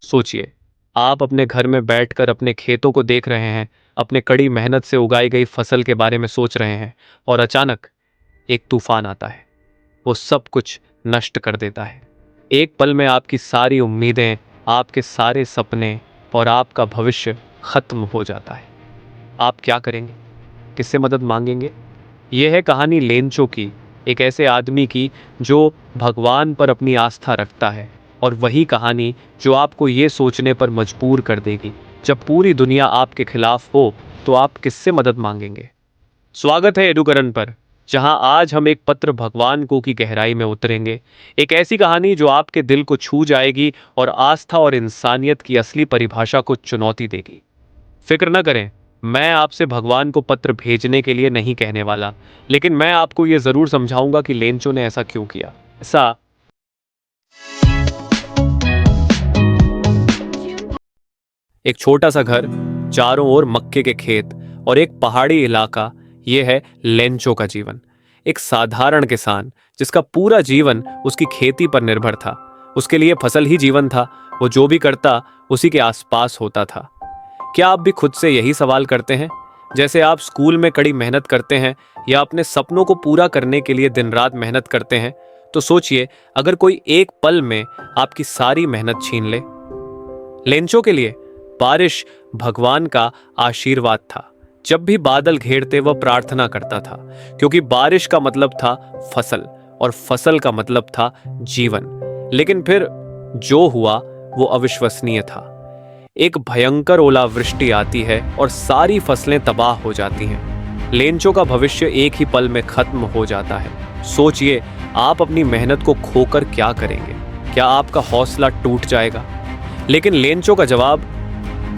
सोचिए, आप अपने घर में बैठकर अपने खेतों को देख रहे हैं, अपने कड़ी मेहनत से उगाई गई फसल के बारे में सोच रहे हैं, और अचानक एक तूफान आता है। वो सब कुछ नष्ट कर देता है। एक पल में आपकी सारी उम्मीदें, आपके सारे सपने और आपका भविष्य खत्म हो जाता है। आप क्या करेंगे? किससे मदद मांगेंगे? यह है कहानी लेंचो की, एक ऐसे आदमी की जो भगवान पर अपनी आस्था रखता है। और वही कहानी जो आपको ये सोचने पर मजबूर कर देगी, जब पूरी दुनिया आपके खिलाफ हो तो आप किससे मदद मांगेंगे। स्वागत है एडुकरण पर, जहां आज हम एक पत्र भगवान को की गहराई में उतरेंगे। एक ऐसी कहानी जो आपके दिल को छू जाएगी और आस्था और इंसानियत की असली परिभाषा को चुनौती देगी। फिक्र न करें, मैं आपसे भगवान को पत्र भेजने के लिए नहीं कहने वाला, लेकिन मैं आपको यह जरूर समझाऊंगा कि लेंचो ने ऐसा क्यों किया। ऐसा एक छोटा सा घर, चारों ओर मक्के के खेत और एक पहाड़ी इलाका, यह है लेंचो का जीवन। एक साधारण किसान जिसका पूरा जीवन उसकी खेती पर निर्भर था। उसके लिए फसल ही जीवन था। वो जो भी करता उसी के आसपास होता था। क्या आप भी खुद से यही सवाल करते हैं? जैसे आप स्कूल में कड़ी मेहनत करते हैं या अपने सपनों को पूरा करने के लिए दिन रात मेहनत करते हैं, तो सोचिए, अगर कोई एक पल में आपकी सारी मेहनत छीन ले। लेंचो के लिए बारिश भगवान का आशीर्वाद था। जब भी बादल घेरते वह प्रार्थना करता था, क्योंकि बारिश का मतलब था फसल और फसल का मतलब था जीवन। लेकिन फिर जो हुआ वो अविश्वसनीय था। एक भयंकर ओलावृष्टि आती है और सारी फसलें तबाह हो जाती हैं। लेंचो का भविष्य एक ही पल में खत्म हो जाता है। सोचिए, आप अपनी मेहनत को खोकर क्या करेंगे? क्या आपका हौसला टूट जाएगा? लेकिन लेंचो का जवाब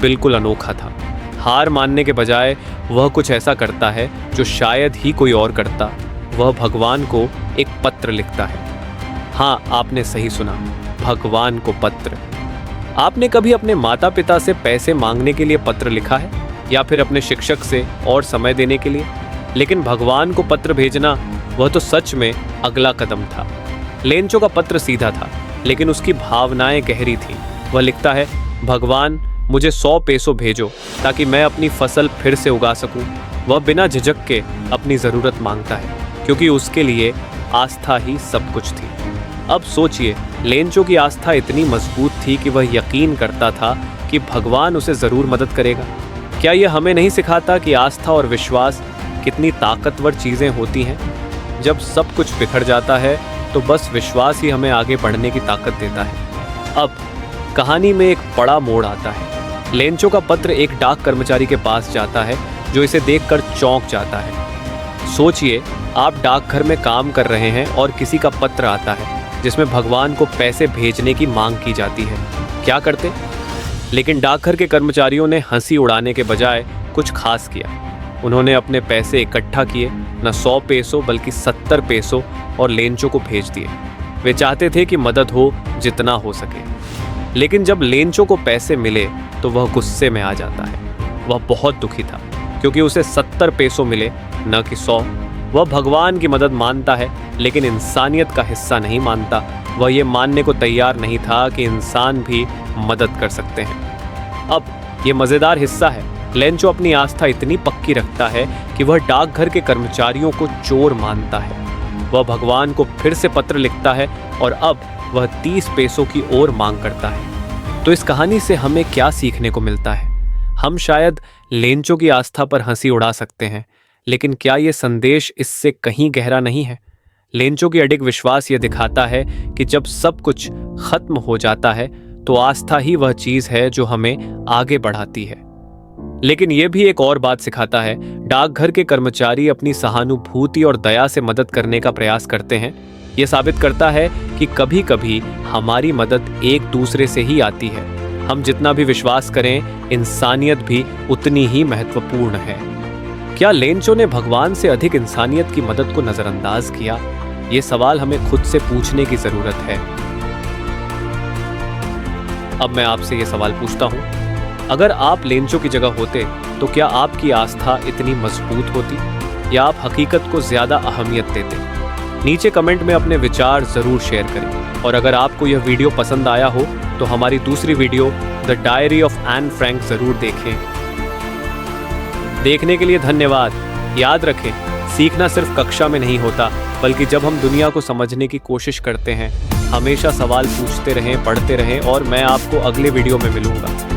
बिल्कुल अनोखा था। हार मानने के बजाय वह कुछ ऐसा करता है जो शायद ही कोई और करता। वह भगवान को एक पत्र लिखता है। हाँ, आपने सही सुना, भगवान को पत्र। आपने कभी अपने माता पिता से पैसे मांगने के लिए पत्र लिखा है, या फिर अपने शिक्षक से और समय देने के लिए? लेकिन भगवान को पत्र भेजना, वह तो सच में अगला कदम था। लेंचो का पत्र सीधा था, लेकिन उसकी भावनाएं गहरी थीं। वह लिखता है, भगवान, मुझे 100 पैसों भेजो ताकि मैं अपनी फसल फिर से उगा सकूं। वह बिना झिझक के अपनी ज़रूरत मांगता है, क्योंकि उसके लिए आस्था ही सब कुछ थी। अब सोचिए, लेंचो की आस्था इतनी मजबूत थी कि वह यकीन करता था कि भगवान उसे ज़रूर मदद करेगा। क्या यह हमें नहीं सिखाता कि आस्था और विश्वास कितनी ताकतवर चीज़ें होती हैं? जब सब कुछ बिखर जाता है तो बस विश्वास ही हमें आगे बढ़ने की ताकत देता है। अब कहानी में एक बड़ा मोड़ आता है। लेंचो का पत्र एक डाक कर्मचारी के पास जाता है, जो इसे देखकर चौंक जाता है। सोचिए, आप डाकघर में काम कर रहे हैं और किसी का पत्र आता है जिसमें भगवान को पैसे भेजने की मांग की जाती है। क्या करते? लेकिन डाकघर के कर्मचारियों ने हंसी उड़ाने के बजाय कुछ खास किया। उन्होंने अपने पैसे इकट्ठा किए, न 100 पैसों बल्कि 70 पैसों, और लेंचो को भेज दिए। वे चाहते थे कि मदद हो जितना हो सके। लेकिन जब लेंचो को पैसे मिले तो वह गुस्से में आ जाता है। वह बहुत दुखी था, क्योंकि उसे 70 पैसों मिले, न कि 100। वह भगवान की मदद मानता है, लेकिन इंसानियत का हिस्सा नहीं मानता। वह ये मानने को तैयार नहीं था कि इंसान भी मदद कर सकते हैं। अब ये मज़ेदार हिस्सा है। लेंचो अपनी आस्था इतनी पक्की रखता है कि वह डाकघर के कर्मचारियों को चोर मानता है। वह भगवान को फिर से पत्र लिखता है और अब वह 30 पैसों की ओर मांग करता है। तो इस कहानी से हमें क्या सीखने को मिलता है? हम शायद लेंचो की आस्था पर हंसी उड़ा सकते हैं, लेकिन क्या ये संदेश इससे कहीं गहरा नहीं है? लेंचो की अडिग विश्वास ये दिखाता है कि जब सब कुछ खत्म हो जाता है तो आस्था ही वह चीज है जो हमें आगे बढ़ाती है। लेकिन यह भी एक और बात सिखाता है। डाकघर के कर्मचारी अपनी सहानुभूति और दया से मदद करने का प्रयास करते हैं। यह साबित करता है कि कभी कभी हमारी मदद एक दूसरे से ही आती है। हम जितना भी विश्वास करें, इंसानियत भी उतनी ही महत्वपूर्ण है। क्या लेंचो ने भगवान से अधिक इंसानियत की मदद को नजरअंदाज किया? ये सवाल हमें खुद से पूछने की जरूरत है। अब मैं आपसे ये सवाल पूछता हूं, अगर आप लेंचो की जगह होते तो क्या आपकी आस्था इतनी मजबूत होती, या आप हकीकत को ज्यादा अहमियत देते? नीचे कमेंट में अपने विचार जरूर शेयर करें। और अगर आपको यह वीडियो पसंद आया हो तो हमारी दूसरी video the diary of Anne Frank जरूर देखें। देखने के लिए धन्यवाद। याद रखें, सीखना सिर्फ कक्षा में नहीं होता, बल्कि जब हम दुनिया को समझने की कोशिश करते हैं। हमेशा सवाल पूछते रहें, पढ़ते रहें और मैं आपको अगले वीडियो में मिलूंगा।